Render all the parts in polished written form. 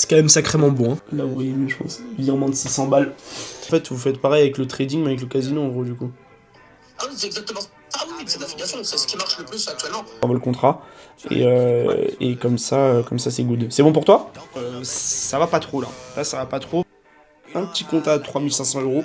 C'est quand même sacrément bon. Hein. Là, vous voyez mieux, je pense. Virement de 600 balles. En fait, vous faites pareil avec le trading, mais avec le casino, en gros, du coup. Ah oui, c'est exactement ça. Ah oui, c'est l'affiliation, c'est ce qui marche le plus actuellement. On le contrat. Et comme ça, c'est good. C'est bon pour toi Ça va pas trop, là. Là, ça va pas trop. Un petit compte à 3500 euros.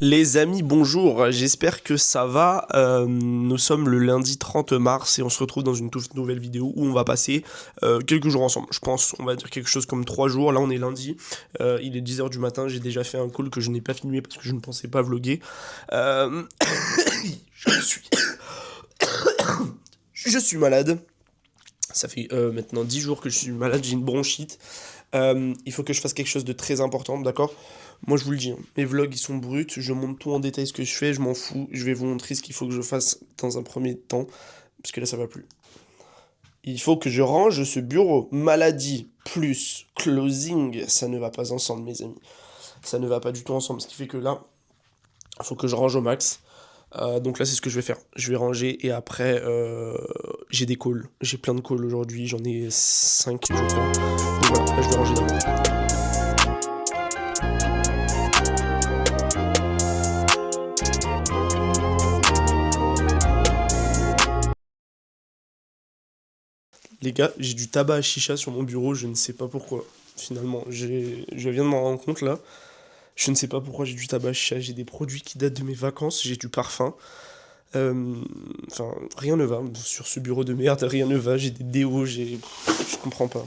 Les amis, bonjour, j'espère que ça va. Nous sommes le lundi 30 mars et on se retrouve dans une toute nouvelle vidéo où on va passer quelques jours ensemble. Je pense, on va dire quelque chose comme 3 jours. Là, on est lundi, il est 10h du matin. J'ai déjà fait un call que je n'ai pas filmé parce que je ne pensais pas vlogger. Je suis malade. Ça fait maintenant 10 jours que je suis malade, j'ai une bronchite. Il faut que je fasse quelque chose de très important, d'accord ? Moi je vous le dis, hein, mes vlogs ils sont bruts, je montre tout en détail ce que je fais, je m'en fous, je vais vous montrer ce qu'il faut que je fasse dans un premier temps, parce que là ça va plus. Il faut que je range ce bureau. Maladie plus closing, ça ne va pas ensemble mes amis. Ça ne va pas du tout ensemble, ce qui fait que là, il faut que je range au max. Donc là c'est ce que je vais faire, je vais ranger et après j'ai des calls, j'ai plein de calls aujourd'hui, j'en ai 5 je crois, donc voilà, là je vais ranger d'abord. Les gars, j'ai du tabac à chicha sur mon bureau, je ne sais pas pourquoi, finalement, je viens de m'en rendre compte là, je ne sais pas pourquoi j'ai du tabac à chicha, j'ai des produits qui datent de mes vacances, j'ai du parfum. Enfin, rien ne va sur ce bureau de merde, rien ne va, j'ai des déos, je comprends pas.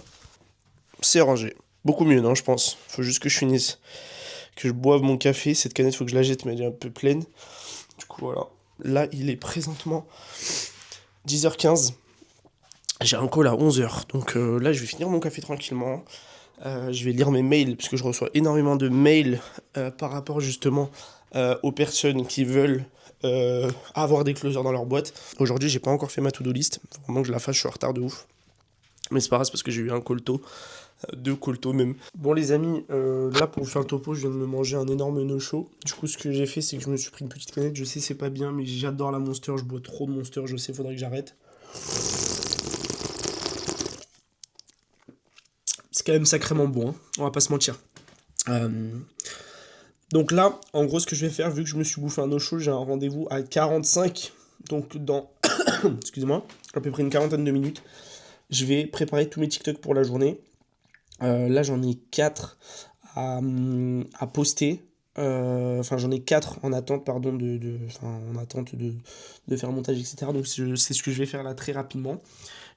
C'est rangé. Beaucoup mieux, non, je pense. Faut juste que je finisse. Que je boive mon café. Cette canette, faut que je la jette, mais elle est un peu pleine. Du coup, voilà. Là, il est présentement 10h15. J'ai un call à 11h. Donc là, je vais finir mon café tranquillement. Je vais lire mes mails, parce que je reçois énormément de mails par rapport justement aux personnes qui veulent avoir des closers dans leur boîte. Aujourd'hui, j'ai pas encore fait ma to-do list. Faut vraiment que je la fasse, je suis en retard de ouf. Mais c'est pas grave, c'est parce que j'ai eu un call tôt. 2 coltos même. Bon les amis, là pour vous faire le topo, je viens de me manger un énorme no-show. Du coup ce que j'ai fait c'est que je me suis pris une petite canette, je sais c'est pas bien mais j'adore la Monster, je bois trop de Monster, je sais faudrait que j'arrête. C'est quand même sacrément bon, hein, on va pas se mentir. Donc là, en gros ce que je vais faire, vu que je me suis bouffé un no-show, j'ai un rendez-vous à 45, donc dans, excusez-moi, à peu près une quarantaine de minutes. Je vais préparer tous mes TikTok pour la journée. Là, j'en ai 4 à poster. Enfin, j'en ai 4 en attente, pardon, en attente de faire un montage, etc. Donc, c'est ce que je vais faire là très rapidement.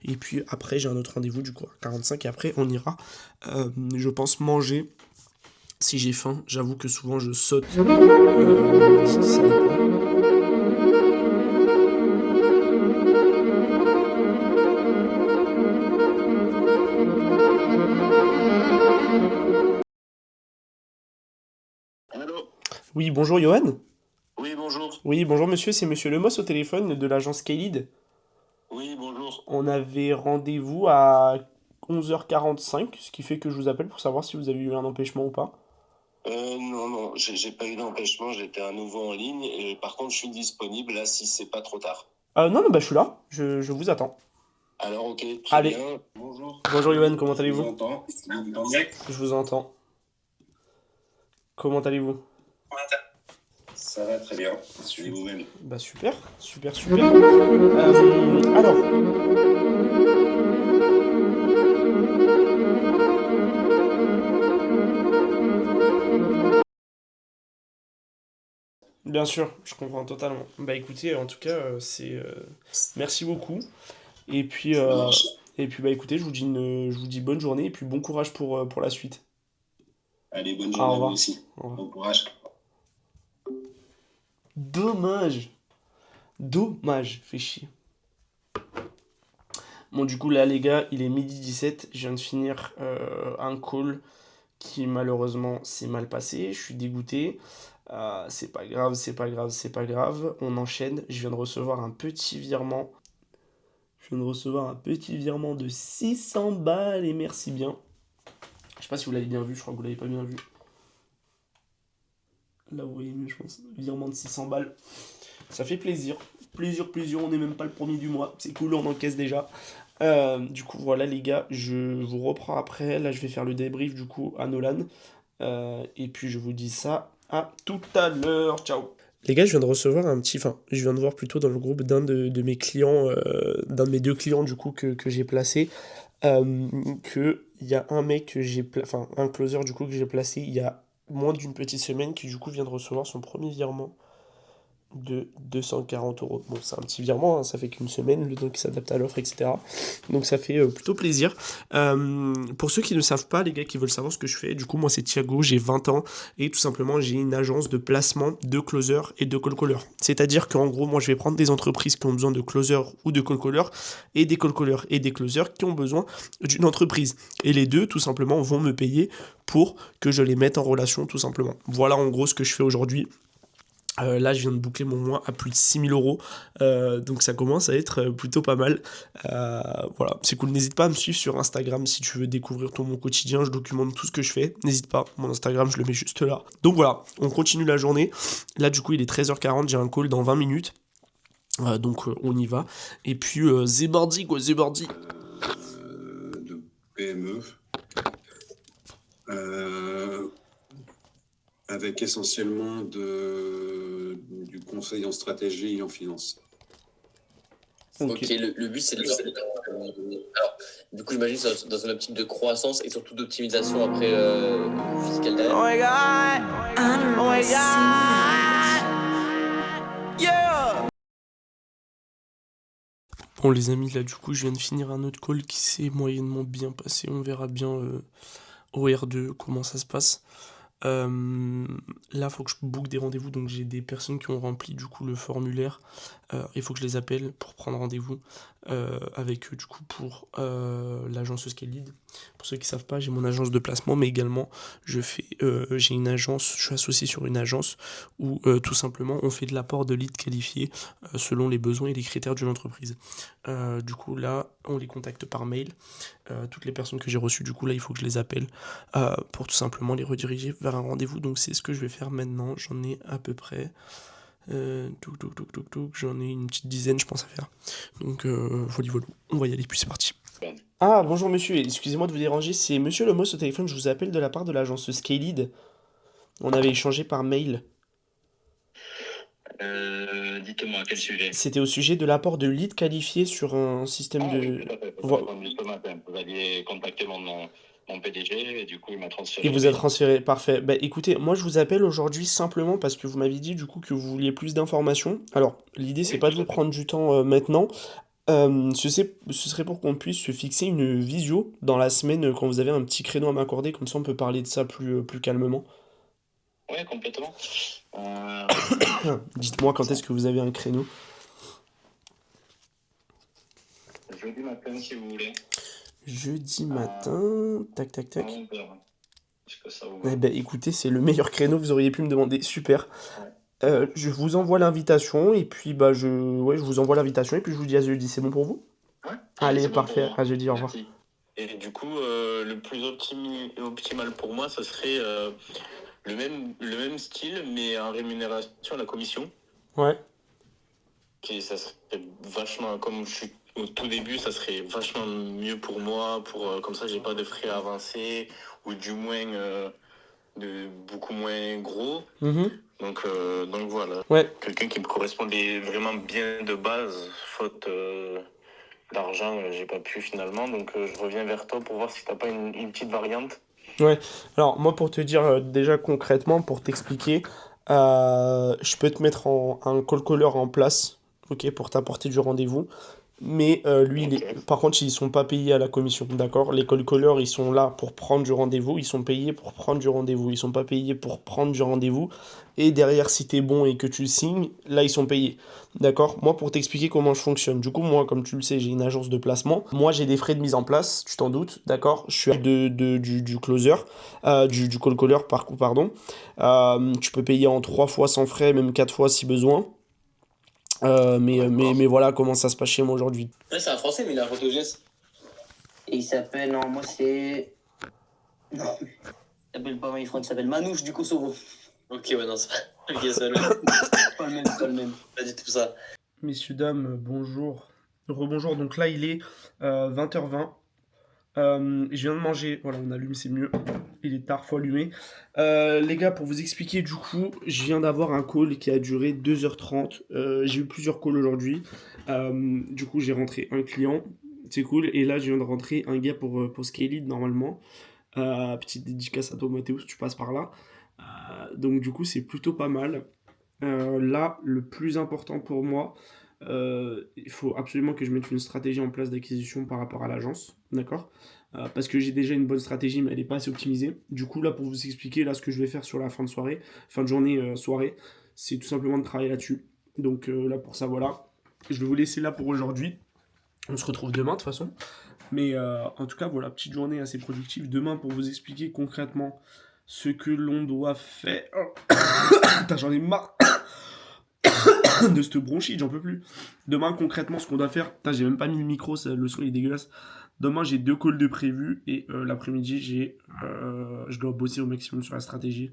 Et puis après, j'ai un autre rendez-vous, du coup, à 45. Et après, on ira, je pense, manger. Si j'ai faim, j'avoue que souvent, je saute. Ça dépend. Allô? Oui, bonjour, Johan. Oui, bonjour. Oui, bonjour, monsieur. C'est monsieur Lemos au téléphone de l'agence K-Lead. Oui, bonjour. On avait rendez-vous à 11h45, ce qui fait que je vous appelle pour savoir si vous avez eu un empêchement ou pas. Non, j'ai pas eu d'empêchement, j'étais à nouveau en ligne et par contre je suis disponible là si c'est pas trop tard. Non, non, bah je suis là, je vous attends. Alors ok, très Allez, bien. Bonjour. bonjour Yoann, comment Je vous allez-vous? entends. Vous m'entendez? Je vous entends. Comment allez-vous? Ça va très bien. Suivez vous-même. Bah super, super, super. Alors, bien sûr, je comprends totalement. Bah écoutez, en tout cas, merci beaucoup. Et puis, Ça euh, marche. et puis bah écoutez, je vous dis bonne journée et puis bon courage pour la suite. Allez, bonne Au journée à vous revoir. aussi. Au revoir. Bon courage. Dommage, dommage, fait chier. Bon, du coup, là, les gars, il est midi 17. Je viens de finir un call qui, malheureusement, s'est mal passé. Je suis dégoûté. C'est pas grave, c'est pas grave, c'est pas grave. On enchaîne. Je viens de recevoir un petit virement. Je viens de recevoir un petit virement de 600 balles et merci bien. Je sais pas si vous l'avez bien vu, je crois que vous l'avez pas bien vu. Là, vous voyez mieux, je pense. Virement de 600 balles. Ça fait plaisir. Plaisir, on n'est même pas le premier du mois. C'est cool, on encaisse déjà. Du coup, voilà les gars, je vous reprends après. Là, je vais faire le débrief du coup à Nolan. Et puis, je vous dis ça à tout à l'heure. Ciao. Les gars, je viens de recevoir je viens de voir plutôt dans le groupe d'un de mes clients, d'un de mes deux clients du coup que j'ai placé, que il y a un mec un closer du coup que j'ai placé il y a moins d'une petite semaine qui du coup vient de recevoir son premier virement de 240 euros. Bon, c'est un petit virement, hein, ça fait qu'une semaine, le temps qui s'adapte à l'offre, etc. Donc ça fait plutôt plaisir. Pour ceux qui ne savent pas, les gars qui veulent savoir ce que je fais, du coup, moi c'est Thiago, j'ai 20 ans, et tout simplement j'ai une agence de placement de closer et de call caller. C'est-à-dire qu'en gros, moi je vais prendre des entreprises qui ont besoin de closer ou de call caller, et des call callers et des closers qui ont besoin d'une entreprise. Et les deux, tout simplement, vont me payer pour que je les mette en relation, tout simplement. Voilà en gros ce que je fais aujourd'hui. Là, je viens de boucler mon mois à plus de 6 000 euros, donc ça commence à être plutôt pas mal. Voilà, c'est cool. N'hésite pas à me suivre sur Instagram si tu veux découvrir tout mon quotidien. Je documente tout ce que je fais. N'hésite pas, mon Instagram, je le mets juste là. Donc voilà, on continue la journée. Là, du coup, il est 13h40, j'ai un call dans 20 minutes. Donc on y va. Et puis, Zébardi, quoi, Zébardi. De PME. Avec essentiellement du conseil en stratégie et en finance. Ok, le but c'est de... Alors, du coup, j'imagine que c'est dans une optique de croissance et surtout d'optimisation après fiscale derrière. Oh my god! Oh my god! Yeah! Bon les amis, là du coup je viens de finir un autre call qui s'est moyennement bien passé. On verra bien au R2 comment ça se passe. Là, faut que je book des rendez-vous, donc j'ai des personnes qui ont rempli du coup le formulaire. Il faut que je les appelle pour prendre rendez-vous avec eux du coup pour l'agence Scaled. Pour ceux qui savent pas, j'ai mon agence de placement, mais également j'ai une agence, je suis associé sur une agence où tout simplement on fait de l'apport de leads qualifiés selon les besoins et les critères d'une entreprise. Du coup là, on les contacte par mail. Toutes les personnes que j'ai reçues, du coup là il faut que je les appelle pour tout simplement les rediriger vers un rendez-vous. Donc c'est ce que je vais faire maintenant. J'en ai à peu près j'en ai une petite dizaine je pense à faire. Donc voilà, on va y aller, puis c'est parti. Ah bonjour monsieur, excusez-moi de vous déranger, c'est monsieur Lemos au téléphone, je vous appelle de la part de l'agence Scaled. On avait échangé par mail. Dites-moi, à quel sujet? C'était au sujet de l'apport de leads qualifiés sur un système Oui, de... tout à fait. Vous répondu ce matin. Vous aviez contacté mon PDG et du coup, il m'a transféré. Il vous a transféré, parfait. Bah écoutez, moi je vous appelle aujourd'hui simplement parce que vous m'avez dit du coup que vous vouliez plus d'informations. Alors, l'idée c'est pas de vous prendre du temps maintenant. Ce serait pour qu'on puisse se fixer une visio dans la semaine quand vous avez un petit créneau à m'accorder, comme ça on peut parler de ça plus calmement. Oui, complètement. Dites-moi quand est-ce que vous avez un créneau. Jeudi matin, si vous voulez. Jeudi matin, tac. À 11h. Est-ce que ça vous va? Eh ben écoutez, c'est le meilleur créneau que vous auriez pu me demander, super. Je vous envoie l'invitation et puis je vous envoie l'invitation et puis je vous dis à jeudi, c'est bon pour vous? Ouais. Allez, C'est bon parfait, pour moi. à jeudi, au revoir. Merci. Et du coup, le plus optimal pour moi, ce serait le même style, mais en rémunération à la commission. Ouais. Et ça serait vachement, comme je suis au tout début, ça serait vachement mieux pour moi, comme ça j'ai pas de frais à avancer, ou du moins de beaucoup moins gros. Donc voilà. Ouais. Quelqu'un qui me correspondait vraiment bien de base, faute d'argent, j'ai pas pu finalement, donc je reviens vers toi pour voir si t'as pas une petite variante. Ouais, alors moi pour te dire déjà concrètement, pour t'expliquer, je peux te mettre un call caller en place, ok, pour t'apporter du rendez-vous, mais lui, par contre, ils sont pas payés à la commission, d'accord? Les call callers, ils sont là pour prendre du rendez-vous, ils sont payés pour prendre du rendez-vous, ils sont pas payés pour prendre du rendez-vous, et derrière, si t'es bon et que tu signes, là, ils sont payés, d'accord? Moi, pour t'expliquer comment je fonctionne, du coup, moi, comme tu le sais, j'ai une agence de placement, moi, j'ai des frais de mise en place, tu t'en doutes, d'accord? Je suis du closer, du call caller, pardon, tu peux payer en 3 fois sans frais, même 4 fois si besoin. Mais voilà comment ça se passe chez moi aujourd'hui. Ouais, c'est un français, mais il a un photogeste. Et il s'appelle, non, moi c'est. Non, il s'appelle pas Maïfront, il s'appelle Manouche du Kosovo. Ok, ouais, non, c'est pas... Ok, c'est le même. Pas le même, pas le même. Pas du tout ça. Messieurs, dames, bonjour. Rebonjour, donc là il est 20h20. Je viens de manger, voilà, on allume, c'est mieux. Il est tard, faut allumer. Les gars, pour vous expliquer, du coup, je viens d'avoir un call qui a duré 2h30. J'ai eu plusieurs calls aujourd'hui. Du coup, j'ai rentré un client, c'est cool. Et là, je viens de rentrer un gars pour Scaled normalement. Petite dédicace à toi, Mathéus, tu passes par là. Donc, du coup, c'est plutôt pas mal. Là, le plus important pour moi, il faut absolument que je mette une stratégie en place d'acquisition par rapport à l'agence, d'accord? Parce que j'ai déjà une bonne stratégie, mais elle n'est pas assez optimisée. Du coup, là, pour vous expliquer, là, ce que je vais faire sur la fin de soirée, fin de journée, soirée, c'est tout simplement de travailler là-dessus. Donc là, pour ça, voilà. Je vais vous laisser là pour aujourd'hui. On se retrouve demain, de toute façon. Mais en tout cas, voilà, petite journée assez productive. Demain, pour vous expliquer concrètement ce que l'on doit faire. Putain, j'en ai marre de cette bronchite, j'en peux plus. Demain, concrètement, ce qu'on doit faire. Putain, j'ai même pas mis le micro, le son il est dégueulasse. Demain, j'ai 2 calls de prévus et l'après-midi, je dois bosser au maximum sur la stratégie.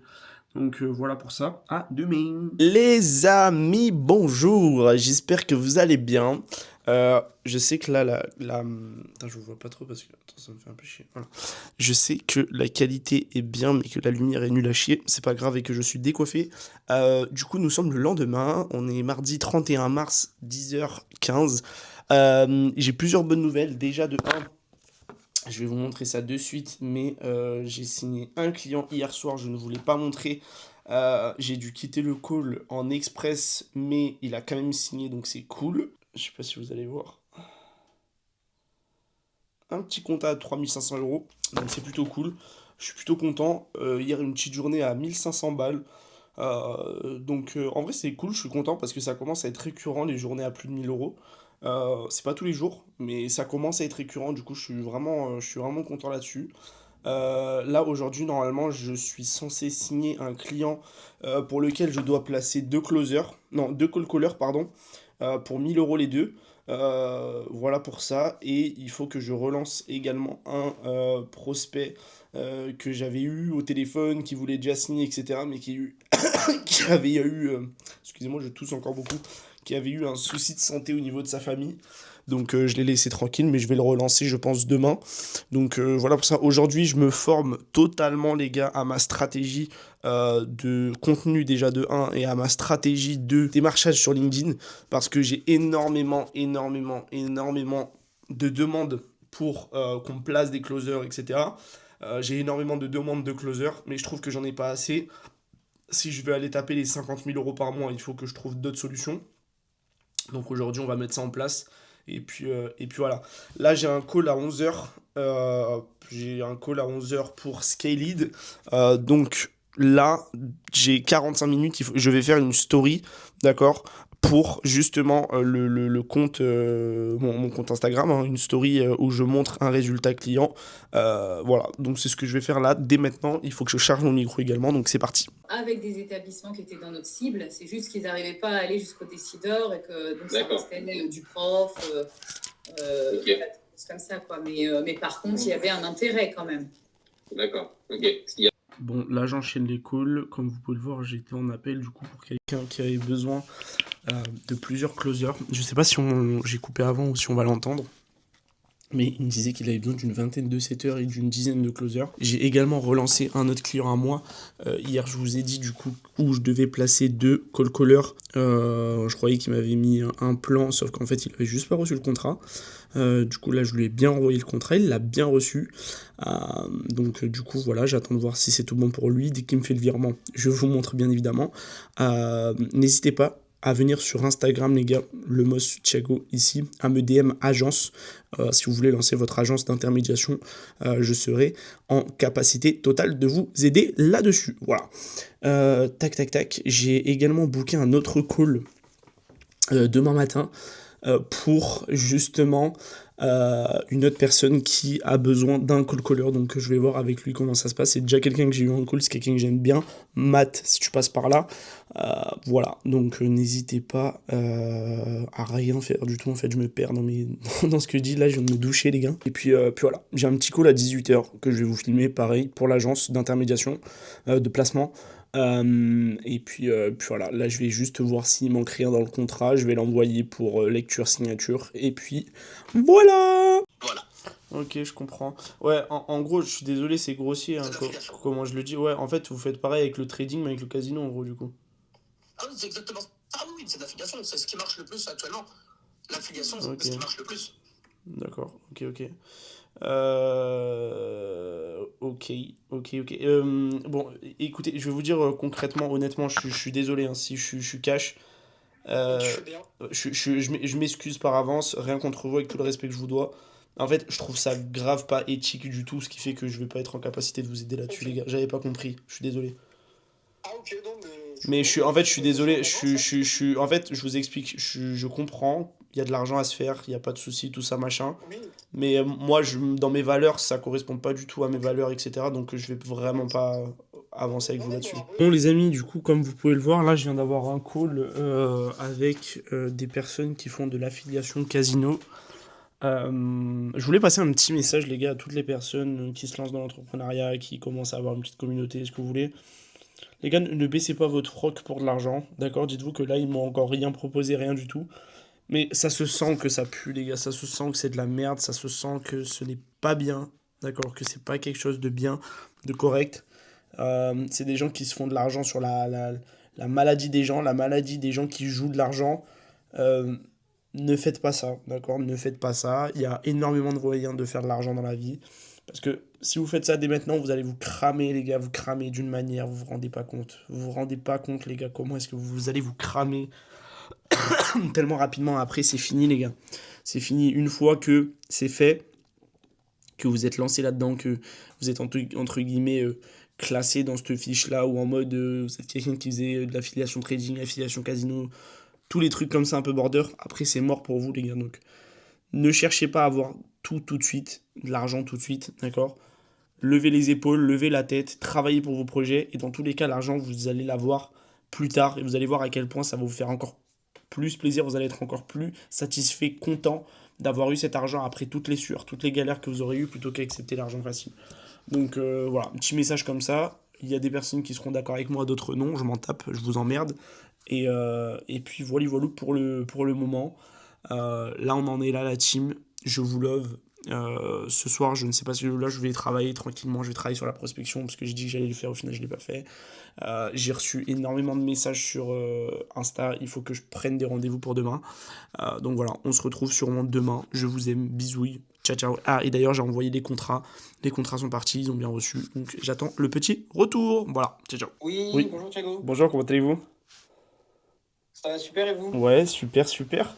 Donc voilà pour ça. À demain. Les amis, bonjour. J'espère que vous allez bien. Je sais que là, Attends, je vous vois pas trop parce que attends, ça me fait un peu chier. Voilà. Je sais que la qualité est bien, mais que la lumière est nulle à chier. C'est pas grave et que je suis décoiffé. Du coup, nous sommes le lendemain. On est mardi 31 mars, 10h15. J'ai plusieurs bonnes nouvelles. Déjà, de 1, je vais vous montrer ça de suite, mais j'ai signé un client hier soir, je ne vous l'ai pas montré. J'ai dû quitter le call en express, mais il a quand même signé, donc c'est cool. Je sais pas si vous allez voir. Un petit compte à 3500 €, donc c'est plutôt cool. Je suis plutôt content. Hier, une petite journée à 1500 balles. Donc en vrai, c'est cool, je suis content parce que ça commence à être récurrent les journées à plus de 1000 €. C'est pas tous les jours, mais ça commence à être récurrent, du coup je suis vraiment content là-dessus. Là aujourd'hui, normalement, je suis censé signer un client pour lequel je dois placer 2 call callers, pardon, pour 1000 € les deux. Voilà pour ça, et il faut que je relance également un prospect que j'avais eu au téléphone, qui voulait déjà signer, etc., mais qui avait eu, excusez-moi, je tousse encore beaucoup, qui avait eu un souci de santé au niveau de sa famille. Donc je l'ai laissé tranquille, mais je vais le relancer, je pense, demain. Donc voilà pour ça. Aujourd'hui, je me forme totalement, les gars, à ma stratégie de contenu déjà de 1 et à ma stratégie de démarchage sur LinkedIn, parce que j'ai énormément de demandes pour qu'on me place des closers, etc. J'ai énormément de demandes de closers, mais je trouve que j'en ai pas assez. Si je veux aller taper les 50 000 € par mois, il faut que je trouve d'autres solutions. Donc aujourd'hui, on va mettre ça en place. Et puis voilà. Là, j'ai un call à 11h. J'ai un call à 11h pour Scaled. Donc là, j'ai 45 minutes. Je vais faire une story, d'accord, pour justement le compte, mon compte Instagram, hein, une story où je montre un résultat client. Voilà, donc c'est ce que je vais faire là dès maintenant. Il faut que je charge mon micro également, donc c'est parti. Avec des établissements qui étaient dans notre cible, c'est juste qu'ils n'arrivaient pas à aller jusqu'au décideur et que donc ça restait du prof, Ok. c'est comme ça quoi. Mais par contre, il y avait un intérêt quand même. D'accord, ok. Bon, là j'enchaîne les calls. Comme vous pouvez le voir, j'étais en appel du coup pour quelqu'un qui avait besoin de plusieurs closers. Je sais pas si j'ai coupé avant ou si on va l'entendre, mais il me disait qu'il avait besoin d'une vingtaine de setters et d'une dizaine de closers. J'ai également relancé un autre client à moi. Hier, je vous ai dit du coup où je devais placer 2 call callers. Je croyais qu'il m'avait mis un plan, sauf qu'en fait, il avait juste pas reçu le contrat. Du coup, là, je lui ai bien envoyé le contrat. Il l'a bien reçu. Donc, du coup, voilà, j'attends de voir si c'est tout bon pour lui. Dès qu'il me fait le virement, je vous montre bien évidemment. N'hésitez pas à venir sur Instagram, les gars, le Moss Thiago ici, à me DM agence. Si vous voulez lancer votre agence d'intermédiation, je serai en capacité totale de vous aider là-dessus. Voilà. Tac. J'ai également booké un autre call demain matin pour justement une autre personne qui a besoin d'un call caller. Donc je vais voir avec lui comment ça se passe. C'est déjà quelqu'un que j'ai eu en call, c'est quelqu'un que j'aime bien. Matt, si tu passes par là. Voilà, donc n'hésitez pas à rien faire du tout. En fait, je me perds dans ce que je dis. Là, je viens de me doucher, les gars. Et puis voilà, j'ai un petit call à 18h que je vais vous filmer, pareil, pour l'agence d'intermédiation, de placement. Puis voilà, là je vais juste voir s'il manque rien dans le contrat, je vais l'envoyer pour lecture, signature, et puis voilà! Voilà. Ok, je comprends. Ouais, en gros, je suis désolé, c'est grossier, hein, C'est de l'affiliation. comment je le dis. Ouais, en fait, vous faites pareil avec le trading, mais avec le casino, en gros, du coup. Ah oui, c'est exactement ça. Ah oui, c'est de l'affiliation. C'est ce qui marche le plus actuellement. L'affiliation, c'est Ok, ce qui marche le plus. d'accord, ok. Ok, ok. Bon, écoutez, je vais vous dire concrètement, honnêtement, je suis désolé hein, si je suis cash. Tu Euh, fais bien. je m'excuse par avance, rien contre vous, avec tout le respect que je vous dois. En fait, je trouve ça grave pas éthique du tout, ce qui fait que je vais pas être en capacité de vous aider là-dessus, les Ok. gars. J'avais pas compris, je suis désolé. Ah ok, non, mais Mais non, mais en fait, je suis félicitations désolé, en avance, hein. en fait, je vous explique, je comprends, il y a de l'argent à se faire, il y a pas de souci, tout ça, machin. Oui, Mais moi, dans mes valeurs, ça correspond pas du tout à mes valeurs, etc. Donc je vais vraiment pas avancer avec non, vous non, là-dessus. bah après, Bon les amis, du coup, comme vous pouvez le voir, là je viens d'avoir un call avec des personnes qui font de l'affiliation casino. Je voulais passer un petit message, les gars, à toutes les personnes qui se lancent dans l'entrepreneuriat, qui commencent à avoir une petite communauté, ce que vous voulez. Les gars, ne baissez pas votre froc pour de l'argent, d'accord? Dites-vous que là, ils m'ont encore rien proposé, rien du tout. Mais ça se sent que ça pue, les gars. Ça se sent que c'est de la merde. Ça se sent que ce n'est pas bien. D'accord? Que c'est pas quelque chose de bien, de correct. C'est des gens qui se font de l'argent sur la maladie des gens, la maladie des gens qui jouent de l'argent. Euh, ne faites pas ça, d'accord? Ne faites pas ça. Il y a énormément de moyens de faire de l'argent dans la vie. Parce que si vous faites ça dès maintenant, vous allez vous cramer, les gars. Vous cramer d'une manière, vous vous rendez pas compte. Vous vous rendez pas compte, les gars, comment est-ce que vous allez vous cramer tellement rapidement. Après, c'est fini, les gars. C'est fini. Une fois que c'est fait, que vous êtes lancé là-dedans, que vous êtes entre guillemets classé dans cette fiche-là, ou en mode vous êtes quelqu'un qui faisait de l'affiliation trading, affiliation casino, tous les trucs comme ça un peu border, après c'est mort pour vous, les gars. Donc ne cherchez pas à avoir tout de suite, de l'argent tout de suite, d'accord? Levez les épaules, levez la tête, travaillez pour vos projets, et dans tous les cas, l'argent, vous allez l'avoir plus tard, et vous allez voir à quel point ça va vous faire encore plus plaisir, vous allez être encore plus satisfait, content d'avoir eu cet argent après toutes les sueurs, toutes les galères que vous aurez eues, plutôt qu'accepter l'argent facile. Donc voilà, un petit message comme ça. Il y a des personnes qui seront d'accord avec moi, d'autres non, je m'en tape, je vous emmerde. Et puis voilà pour le moment. Là, on en est là, la team. Je vous love. Ce soir, je ne sais pas si là, je vais travailler tranquillement. Je vais travailler sur la prospection parce que j'ai dit que j'allais le faire. Au final, je ne l'ai pas fait. J'ai reçu énormément de messages sur Insta. Il faut que je prenne des rendez-vous pour demain. Donc voilà, on se retrouve sûrement demain. Je vous aime. Bisouilles. Ciao, ciao. Ah, et d'ailleurs, j'ai envoyé les contrats. Les contrats sont partis. Ils ont bien reçu. Donc j'attends le petit retour. Voilà. Ciao, ciao. Oui, Oui. bonjour Thiago. Bonjour, comment allez-vous? Ça va super et vous? Ouais, super, super.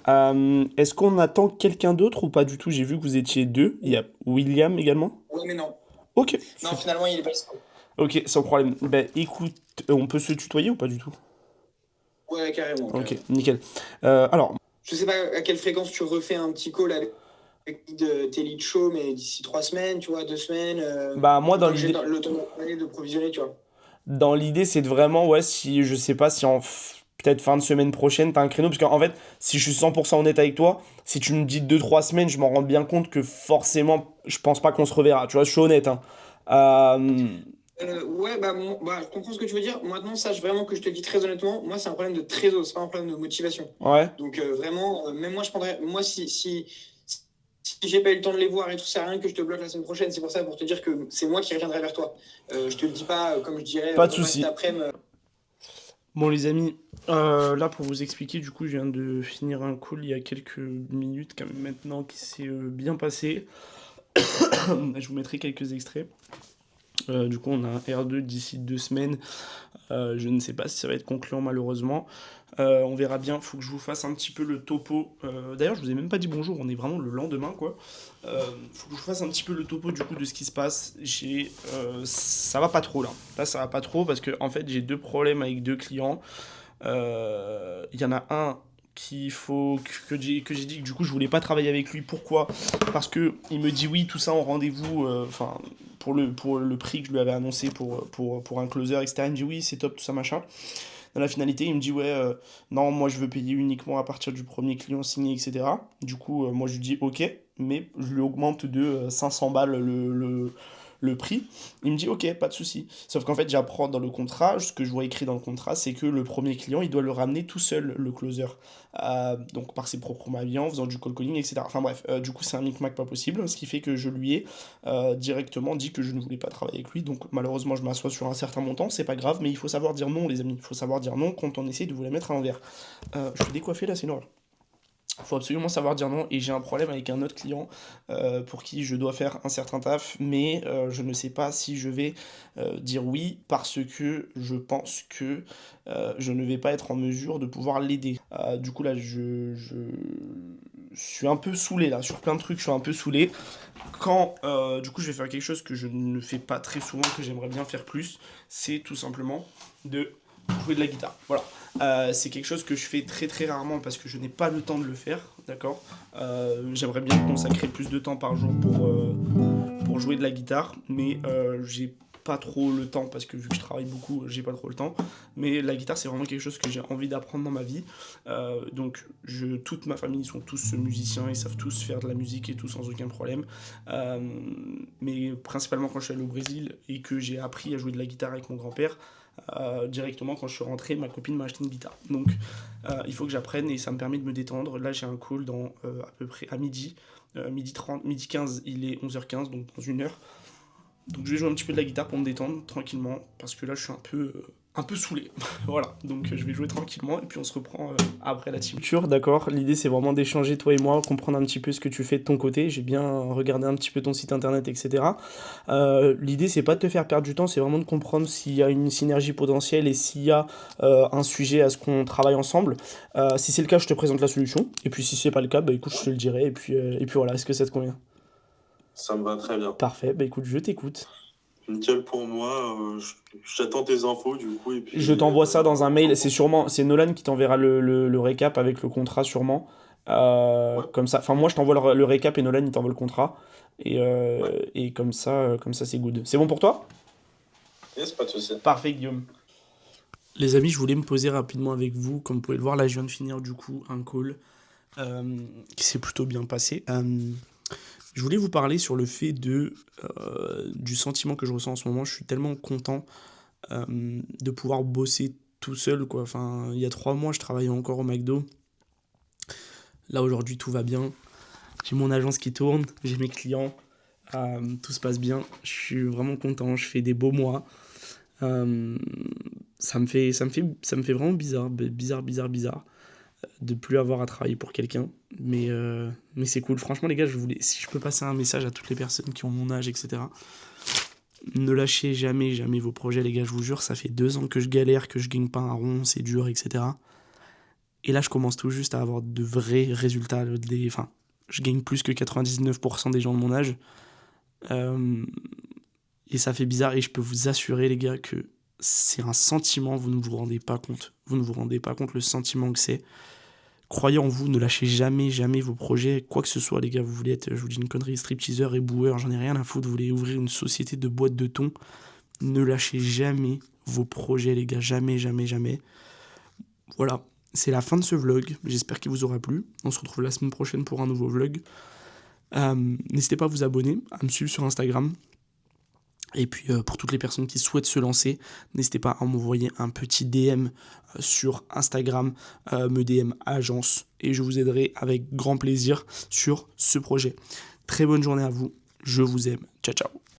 Est-ce qu'on attend quelqu'un d'autre ou pas du tout? J'ai vu que vous étiez deux. Il y a William également. Ouais, mais non. Ok, Non, finalement, il est pas dispo. ok, sans problème. Ben écoute, on peut se tutoyer ou pas du tout? Ouais, carrément. Ok, nickel. Alors, Je sais pas à quelle fréquence tu refais un petit call avec tes lead show, mais d'ici 3 semaines, tu vois, 2 semaines. bah moi Tant que j'ai le temps de provisionner, tu vois. dans l'idée, c'est de vraiment, ouais, si je sais pas si peut-être fin de semaine prochaine, t'as un créneau, parce qu'en fait, si je suis 100% honnête avec toi, si tu me dis 2-3 semaines, je m'en rends bien compte que forcément, je pense pas qu'on se reverra. Tu vois, je suis honnête, hein. Ouais, je comprends ce que tu veux dire. Maintenant, sache vraiment que je te dis très honnêtement, moi, c'est un problème de trésor, c'est pas un problème de motivation. Ouais. Donc, vraiment, même moi, je prendrais. Moi, si j'ai pas eu le temps de les voir et tout, ça sert à rien que je te bloque la semaine prochaine. C'est pour ça, pour te dire que c'est moi qui reviendrai vers toi. Je te le dis pas, comme je dirais, Pas de souci. cet après-midi. Bon les amis, là pour vous expliquer, du coup je viens de finir un call il y a quelques minutes quand même maintenant qui s'est bien passé. Je vous mettrai quelques extraits. Du coup on a un R2 d'ici 2 semaines. Je ne sais pas si ça va être concluant malheureusement. On verra bien, faut que je vous fasse un petit peu le topo. D'ailleurs je vous ai même pas dit bonjour, on est vraiment le lendemain quoi. Faut que je vous fasse un petit peu le topo du coup de ce qui se passe. Ça va pas trop là. Là ça va pas trop parce que en fait j'ai 2 problèmes avec 2 clients. Il y en a un que j'ai dit que du coup je voulais pas travailler avec lui. Pourquoi? Parce que il me dit oui tout ça en rendez-vous, enfin pour le prix que je lui avais annoncé pour un closer, etc. Il me dit oui c'est top tout ça machin. Dans la finalité il me dit ouais non moi je veux payer uniquement à partir du premier client signé etc. Du coup moi je lui dis ok mais je lui augmente de 500 balles le prix. Il me dit ok, pas de souci. Sauf qu'en fait, j'apprends dans le contrat, ce que je vois écrit dans le contrat, c'est que le premier client, il doit le ramener tout seul, le closer. Donc par ses propres moyens, en faisant du call calling, etc. Enfin bref, du coup, c'est un micmac pas possible, ce qui fait que je lui ai directement dit que je ne voulais pas travailler avec lui. Donc malheureusement, je m'assois sur un certain montant, c'est pas grave, mais il faut savoir dire non, les amis. Il faut savoir dire non quand on essaie de vous la mettre à l'envers. Je suis décoiffé là, c'est une horreur. Il faut absolument savoir dire non, et j'ai un problème avec un autre client pour qui je dois faire un certain taf, mais je ne sais pas si je vais dire oui parce que je pense que je ne vais pas être en mesure de pouvoir l'aider. Du coup là je suis un peu saoulé là, sur plein de trucs je suis un peu saoulé. Quand du coup je vais faire quelque chose que je ne fais pas très souvent, que j'aimerais bien faire plus, c'est tout simplement de jouer de la guitare. Voilà. C'est quelque chose que je fais très très rarement parce que je n'ai pas le temps de le faire, d'accord. J'aimerais bien consacrer plus de temps par jour pour jouer de la guitare, mais j'ai pas trop le temps parce que vu que je travaille beaucoup, j'ai pas trop le temps. Mais la guitare, c'est vraiment quelque chose que j'ai envie d'apprendre dans ma vie. Donc, toute ma famille, ils sont tous musiciens, ils savent tous faire de la musique et tout sans aucun problème. Mais principalement quand je suis allé au Brésil et que j'ai appris à jouer de la guitare avec mon grand-père, directement quand je suis rentré, ma copine m'a acheté une guitare. Donc il faut que j'apprenne et ça me permet de me détendre. Là j'ai un call dans à peu près à midi, midi 30, midi 15, il est 11h15, donc dans une heure. Donc je vais jouer un petit peu de la guitare pour me détendre tranquillement parce que là je suis un peu saoulé. Voilà, donc je vais jouer tranquillement et puis on se reprend après la team. D'accord, l'idée c'est vraiment d'échanger toi et moi, comprendre un petit peu ce que tu fais de ton côté. J'ai bien regardé un petit peu ton site internet, etc. L'idée c'est pas de te faire perdre du temps, c'est vraiment de comprendre s'il y a une synergie potentielle et s'il y a un sujet à ce qu'on travaille ensemble. Si c'est le cas, je te présente la solution. Et puis si c'est pas le cas, bah écoute, je te le dirai. Et puis voilà, est-ce que ça te convient? Ça me va très bien. Parfait, bah écoute, je t'écoute. Nickel pour moi. J'attends tes infos du coup. Et puis, Je t'envoie ça dans un mail. C'est Nolan qui t'enverra le récap avec le contrat sûrement. Comme ça. Enfin moi je t'envoie le récap et Nolan il t'envoie le contrat. Et comme ça c'est good. C'est bon pour toi? Yes, pas de souci. Parfait Guillaume. Les amis, je voulais me poser rapidement avec vous. Comme vous pouvez le voir, là je viens de finir du coup un call qui s'est plutôt bien passé. Je voulais vous parler sur le fait du sentiment que je ressens en ce moment. Je suis tellement content de pouvoir bosser tout seul, quoi. Enfin, il y a 3 mois, je travaillais encore au McDo. Là, aujourd'hui, tout va bien. J'ai mon agence qui tourne, j'ai mes clients. Tout se passe bien. Je suis vraiment content. Je fais des beaux mois. Ça me fait vraiment bizarre de plus avoir à travailler pour quelqu'un, mais c'est cool. Franchement les gars, si je peux passer un message à toutes les personnes qui ont mon âge, etc., ne lâchez jamais vos projets les gars, je vous jure, ça fait 2 ans que je galère, que je gagne pas un rond, c'est dur, etc. Et là je commence tout juste à avoir de vrais résultats, enfin, je gagne plus que 99% des gens de mon âge, et ça fait bizarre, et je peux vous assurer les gars que c'est un sentiment, vous ne vous rendez pas compte le sentiment que c'est. Croyez en vous, ne lâchez jamais vos projets, quoi que ce soit les gars, vous voulez être, je vous dis une connerie, stripteaseur, éboueur, j'en ai rien à foutre, vous voulez ouvrir une société de boîtes de thon, ne lâchez jamais vos projets les gars, jamais. Voilà, c'est la fin de ce vlog, j'espère qu'il vous aura plu, on se retrouve la semaine prochaine pour un nouveau vlog. N'hésitez pas à vous abonner, à me suivre sur Instagram. Et puis pour toutes les personnes qui souhaitent se lancer, n'hésitez pas à m'envoyer un petit DM sur Instagram, me DM agence, et je vous aiderai avec grand plaisir sur ce projet. Très bonne journée à vous, je vous aime, ciao ciao.